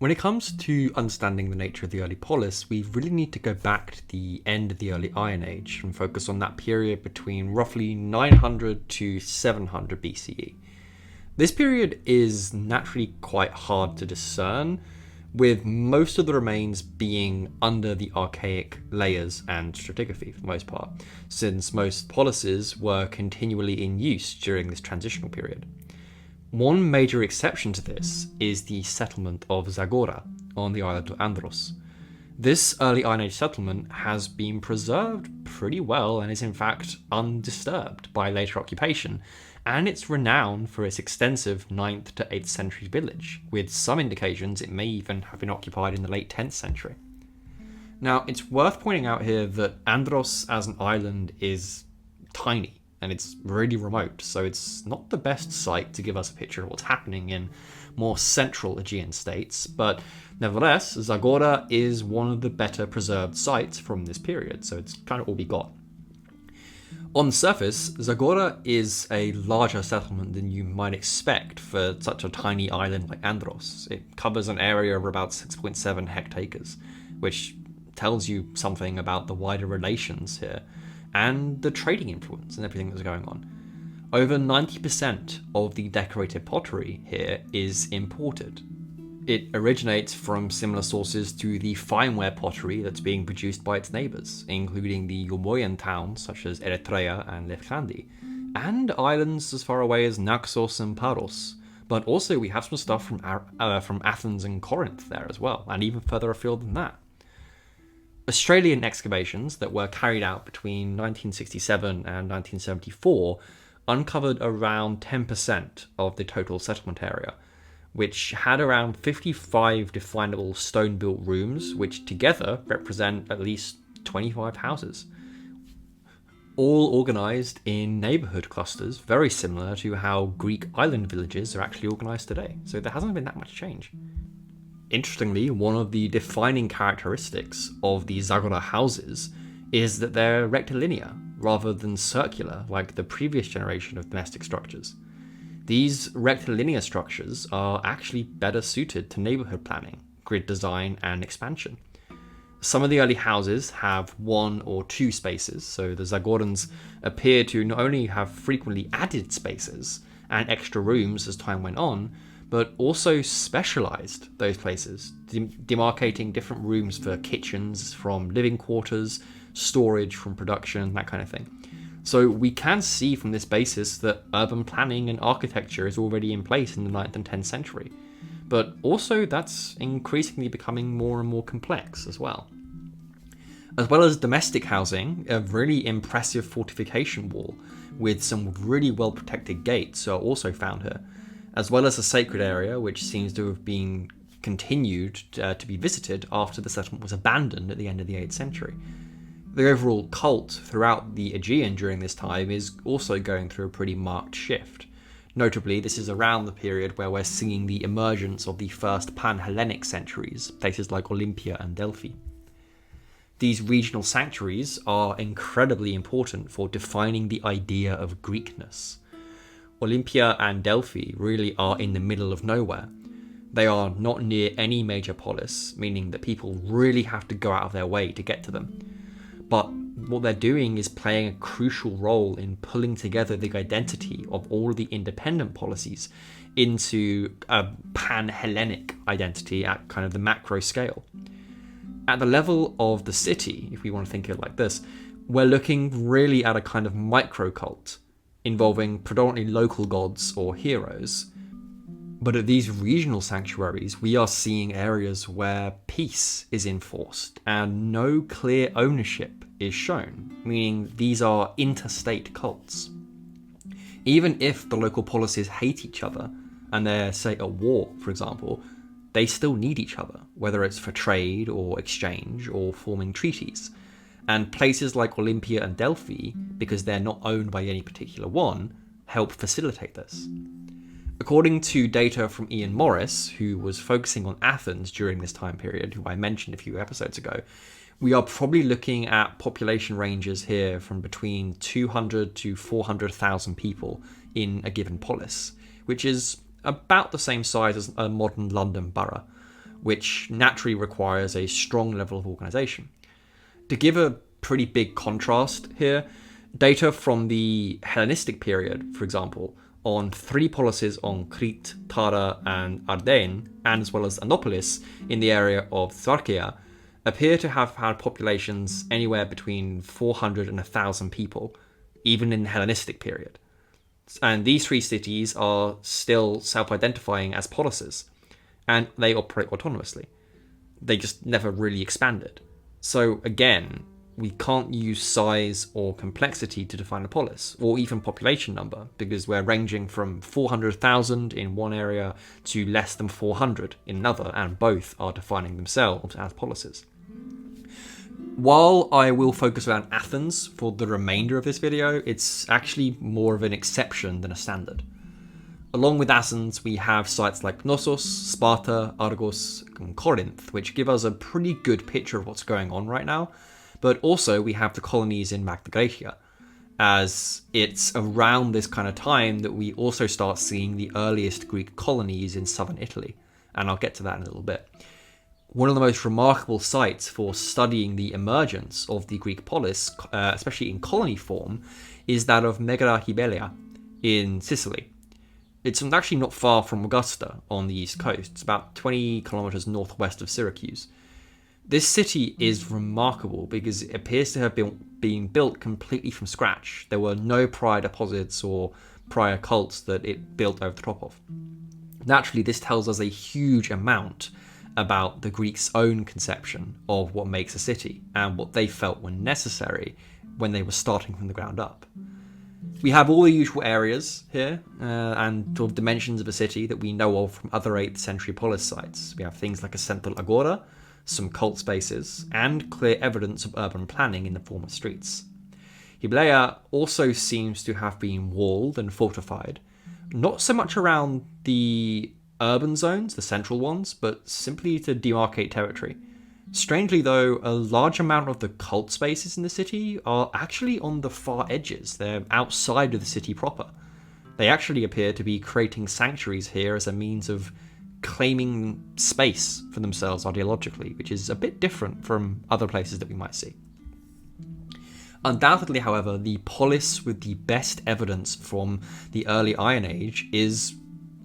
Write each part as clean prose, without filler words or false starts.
When it comes to understanding the nature of the early polis, we really need to go back to the end of the early Iron Age and focus on that period between roughly 900 to 700 BCE. This period is naturally quite hard to discern, with most of the remains being under the Archaic layers and stratigraphy for the most part, since most polises were continually in use during this transitional period. One major exception to this is the settlement of Zagora on the island of Andros. This early Iron Age settlement has been preserved pretty well and is in fact undisturbed by later occupation, and it's renowned for its extensive 9th to 8th century village, with some indications it may even have been occupied in the late 10th century. Now, it's worth pointing out here that Andros as an island is tiny, and it's really remote, so it's not the best site to give us a picture of what's happening in more central Aegean states, but nevertheless, Zagora is one of the better preserved sites from this period, so it's kind of all we got. On the surface, Zagora is a larger settlement than you might expect for such a tiny island like Andros. It covers an area of about 6.7 hectares, which tells you something about the wider relations here and the trading influence and everything that's going on. Over 90% of the decorated pottery here is imported. It originates from similar sources to the fineware pottery that's being produced by its neighbours, including the Euboean towns such as Eretria and Lefkandi, and islands as far away as Naxos and Paros. But also we have some stuff from Athens and Corinth there as well, and even further afield than that. Australian excavations that were carried out between 1967 and 1974 uncovered around 10% of the total settlement area, which had around 55 definable stone-built rooms, which together represent at least 25 houses, all organised in neighbourhood clusters, very similar to how Greek island villages are actually organised today. So there hasn't been that much change. Interestingly, one of the defining characteristics of the Zagora houses is that they're rectilinear rather than circular like the previous generation of domestic structures. These rectilinear structures are actually better suited to neighbourhood planning, grid design, and expansion. Some of the early houses have 1 or 2 spaces, so the Zagorans appear to not only have frequently added spaces and extra rooms as time went on, but also specialised those places, demarcating different rooms for kitchens from living quarters, storage from production, that kind of thing. So we can see from this basis that urban planning and architecture is already in place in the 9th and 10th century. But also that's increasingly becoming more and more complex as well. As well as domestic housing, a really impressive fortification wall with some really well protected gates are also found here, as well as a sacred area which seems to have been continued to be visited after the settlement was abandoned at the end of the 8th century. The overall cult throughout the Aegean during this time is also going through a pretty marked shift. Notably, this is around the period where we're seeing the emergence of the first Panhellenic Sanctuaries, places like Olympia and Delphi. These regional sanctuaries are incredibly important for defining the idea of Greekness. Olympia and Delphi really are in the middle of nowhere. They are not near any major polis, meaning that people really have to go out of their way to get to them. But what they're doing is playing a crucial role in pulling together the identity of all of the independent policies into a pan-Hellenic identity at kind of the macro scale. At the level of the city, if we want to think of it like this, we're looking really at a kind of micro-cult involving predominantly local gods or heroes. But at these regional sanctuaries, we are seeing areas where peace is enforced and no clear ownership is shown, meaning these are interstate cults. Even if the local policies hate each other and they're, say, at war, for example, they still need each other, whether it's for trade or exchange or forming treaties. And places like Olympia and Delphi, because they're not owned by any particular one, help facilitate this. According to data from Ian Morris, who was focusing on Athens during this time period, who I mentioned a few episodes ago, we are probably looking at population ranges here from between 200 to 400,000 people in a given polis, which is about the same size as a modern London borough. which naturally requires a strong level of organisation. To give a pretty big contrast here, data from the Hellenistic period, for example, on 3 polises on Crete, Tara and Ardennes, and as well as Anopolis in the area of Tharkia, appear to have had populations anywhere between 400 and 1,000 people, even in the Hellenistic period. And these 3 cities are still self-identifying as polises, and they operate autonomously. They just never really expanded. So again, we can't use size or complexity to define a polis, or even population number, because we're ranging from 400,000 in one area to less than 400 in another, and both are defining themselves as polises. While I will focus around Athens for the remainder of this video, it's actually more of an exception than a standard. Along with Athens, we have sites like Knossos, Sparta, Argos, and Corinth, which give us a pretty good picture of what's going on right now. But also we have the colonies in Magna Graecia, as it's around this kind of time that we also start seeing the earliest Greek colonies in southern Italy, and I'll get to that in a little bit. One of the most remarkable sites for studying the emergence of the Greek polis, especially in colony form, is that of Megara Hyblaea in Sicily. It's actually not far from Augusta on the east coast. It's about 20 kilometers northwest of Syracuse. This city is remarkable because it appears to have been built completely from scratch. There were no prior deposits or prior cults that it built over the top of. Naturally, this tells us a huge amount about the Greeks' own conception of what makes a city and what they felt were necessary when they were starting from the ground up. We have all the usual areas here and sort of dimensions of a city that we know of from other 8th century polis sites. We have things like a central agora, some cult spaces, and clear evidence of urban planning in the former streets. Hyblaea also seems to have been walled and fortified, not so much around the urban zones, the central ones, but simply to demarcate territory. Strangely though, a large amount of the cult spaces in the city are actually on the far edges. They're outside of the city proper. They actually appear to be creating sanctuaries here as a means of claiming space for themselves ideologically, which is a bit different from other places that we might see. Undoubtedly, however, the polis with the best evidence from the early Iron Age is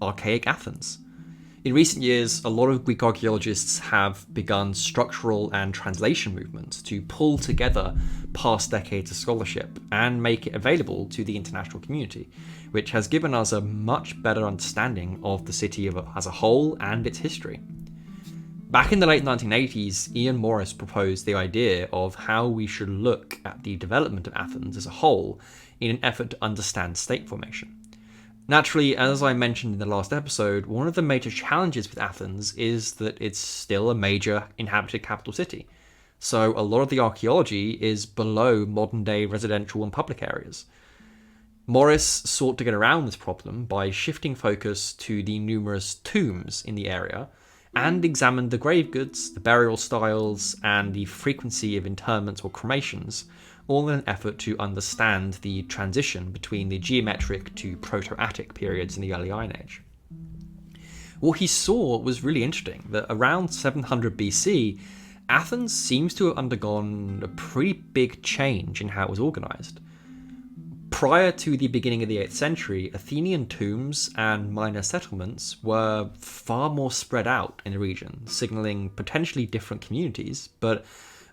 Archaic Athens. In recent years, a lot of Greek archaeologists have begun structural and translation movements to pull together past decades of scholarship and make it available to the international community, which has given us a much better understanding of the city as a whole and its history. Back in the late 1980s, Ian Morris proposed the idea of how we should look at the development of Athens as a whole in an effort to understand state formation. Naturally, as I mentioned in the last episode, one of the major challenges with Athens is that it's still a major inhabited capital city. So a lot of the archaeology is below modern-day residential and public areas. Morris sought to get around this problem by shifting focus to the numerous tombs in the area and examined the grave goods, the burial styles, and the frequency of interments or cremations, all in an effort to understand the transition between the geometric to Proto-Attic periods in the early Iron Age. What he saw was really interesting, that around 700 BC, Athens seems to have undergone a pretty big change in how it was organised. Prior to the beginning of the 8th century, Athenian tombs and minor settlements were far more spread out in the region, signalling potentially different communities, but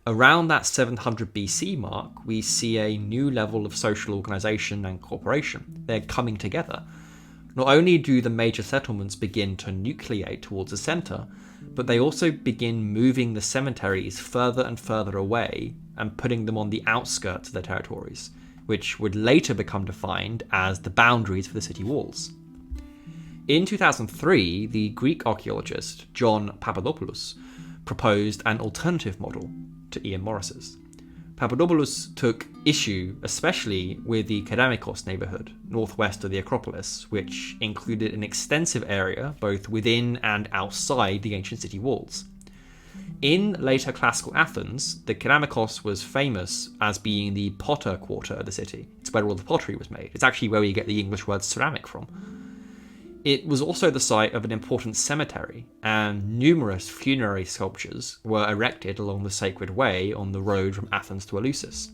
around that 700 BC mark, we see a new level of social organisation and cooperation. They're coming together. Not only do the major settlements begin to nucleate towards the centre, but they also begin moving the cemeteries further and further away and putting them on the outskirts of their territories, which would later become defined as the boundaries for the city walls. In 2003, the Greek archaeologist John Papadopoulos proposed an alternative model to Ian Morris's. Papadopoulos took issue especially with the Keramikos neighbourhood, northwest of the Acropolis, which included an extensive area both within and outside the ancient city walls. In later classical Athens, the Keramikos was famous as being the potter quarter of the city. It's where all the pottery was made. It's actually where we get the English word ceramic from. It was also the site of an important cemetery, and numerous funerary sculptures were erected along the sacred way on the road from Athens to Eleusis.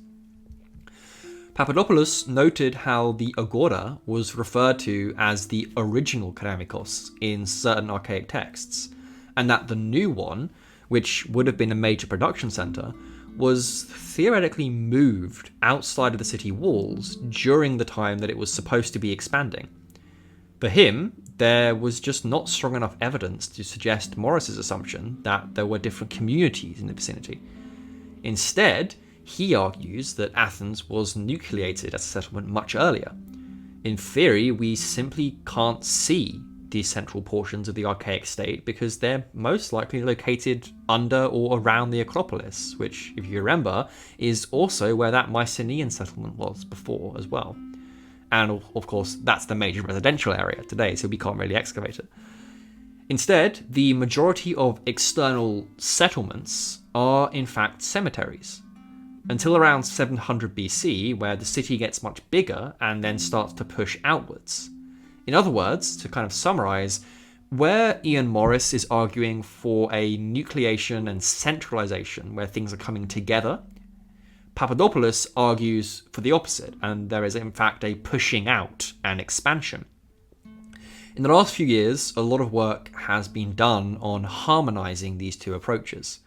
Papadopoulos noted how the Agora was referred to as the original Keramikos in certain archaic texts, and that the new one, which would have been a major production centre, was theoretically moved outside of the city walls during the time that it was supposed to be expanding. For him, there was just not strong enough evidence to suggest Morris's assumption that there were different communities in the vicinity. Instead, he argues that Athens was nucleated as a settlement much earlier. In theory, we simply can't see the central portions of the archaic state because they're most likely located under or around the Acropolis, which, if you remember, is also where that Mycenaean settlement was before as well. And of course, that's the major residential area today, so we can't really excavate it. Instead, the majority of external settlements are in fact cemeteries, until around 700 BC, where the city gets much bigger and then starts to push outwards. In other words, to kind of summarize, where Ian Morris is arguing for a nucleation and centralization where things are coming together, Papadopoulos argues for the opposite, and there is in fact a pushing out and expansion. In the last few years, a lot of work has been done on harmonizing these two approaches.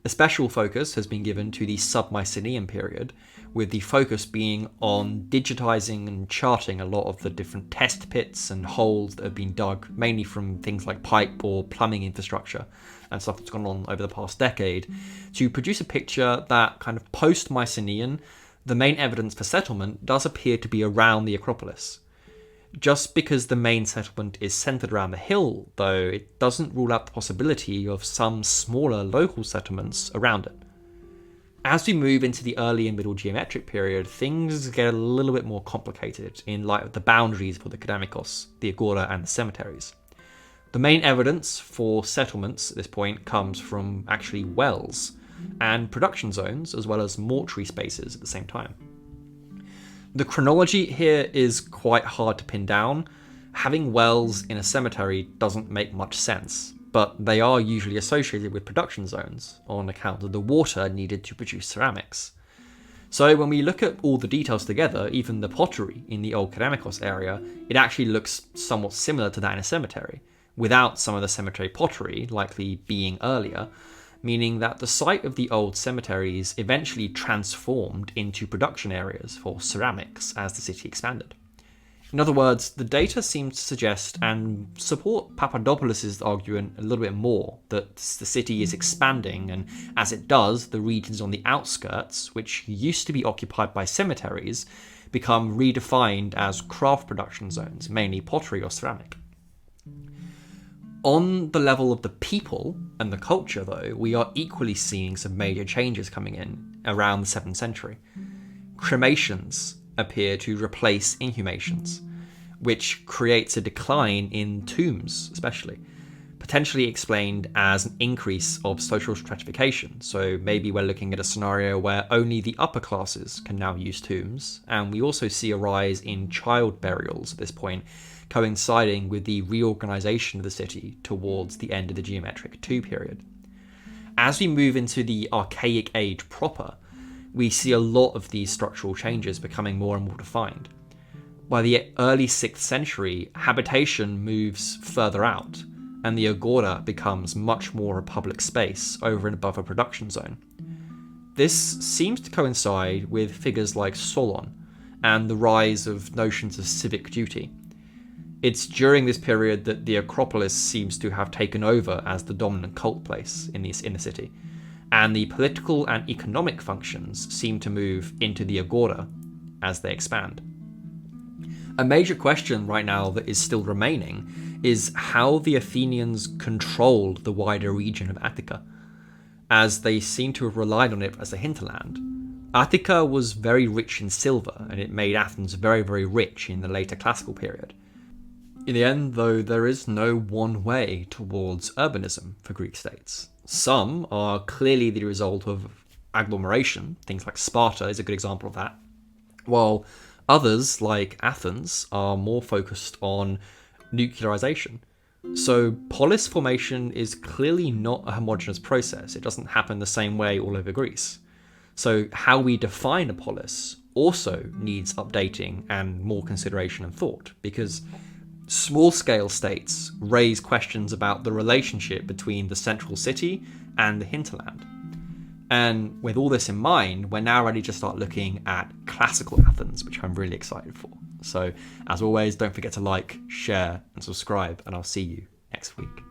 A special focus has been given to the sub-Mycenaean period, with the focus being on digitizing and charting a lot of the different test pits and holes that have been dug, mainly from things like pipe or plumbing infrastructure and stuff that's gone on over the past decade, to produce a picture that kind of post-Mycenaean, the main evidence for settlement does appear to be around the Acropolis. Just because the main settlement is centered around the hill, though, it doesn't rule out the possibility of some smaller local settlements around it. As we move into the early and middle geometric period, things get a little bit more complicated in light of the boundaries for the Keramikos, the Agora, and the cemeteries. The main evidence for settlements at this point comes from actually wells and production zones, as well as mortuary spaces at the same time. The chronology here is quite hard to pin down. Having wells in a cemetery doesn't make much sense, but they are usually associated with production zones on account of the water needed to produce ceramics. So when we look at all the details together, even the pottery in the old Keramikos area, it actually looks somewhat similar to that in a cemetery, without some of the cemetery pottery likely being earlier, meaning that the site of the old cemeteries eventually transformed into production areas for ceramics as the city expanded. In other words, the data seems to suggest and support Papadopoulos' argument a little bit more, that the city is expanding, and as it does, the regions on the outskirts, which used to be occupied by cemeteries, become redefined as craft production zones, mainly pottery or ceramic. On the level of the people and the culture, though, we are equally seeing some major changes coming in around the 7th century. Cremations appear to replace inhumations, which creates a decline in tombs, especially, potentially explained as an increase of social stratification. So maybe we're looking at a scenario where only the upper classes can now use tombs, and we also see a rise in child burials at this point, coinciding with the reorganization of the city towards the end of the Geometric II period. As we move into the Archaic Age proper, we see a lot of these structural changes becoming more and more defined. By the early 6th century, habitation moves further out, and the Agora becomes much more a public space over and above a production zone. This seems to coincide with figures like Solon and the rise of notions of civic duty. It's during this period that the Acropolis seems to have taken over as the dominant cult place in the city, and the political and economic functions seem to move into the Agora as they expand. A major question right now that is still remaining is how the Athenians controlled the wider region of Attica, as they seem to have relied on it as a hinterland. Attica was very rich in silver, and it made Athens very, very rich in the later classical period. In the end, though, there is no one way towards urbanism for Greek states. Some are clearly the result of agglomeration, things like Sparta is a good example of that, while others, like Athens, are more focused on nuclearization. So polis formation is clearly not a homogeneous process. It doesn't happen the same way all over Greece. So how we define a polis also needs updating and more consideration and thought, because small-scale states raise questions about the relationship between the central city and the hinterland. And with all this in mind, we're now ready to start looking at classical Athens, which I'm really excited for. So, as always, don't forget to like, share, and subscribe, and I'll see you next week.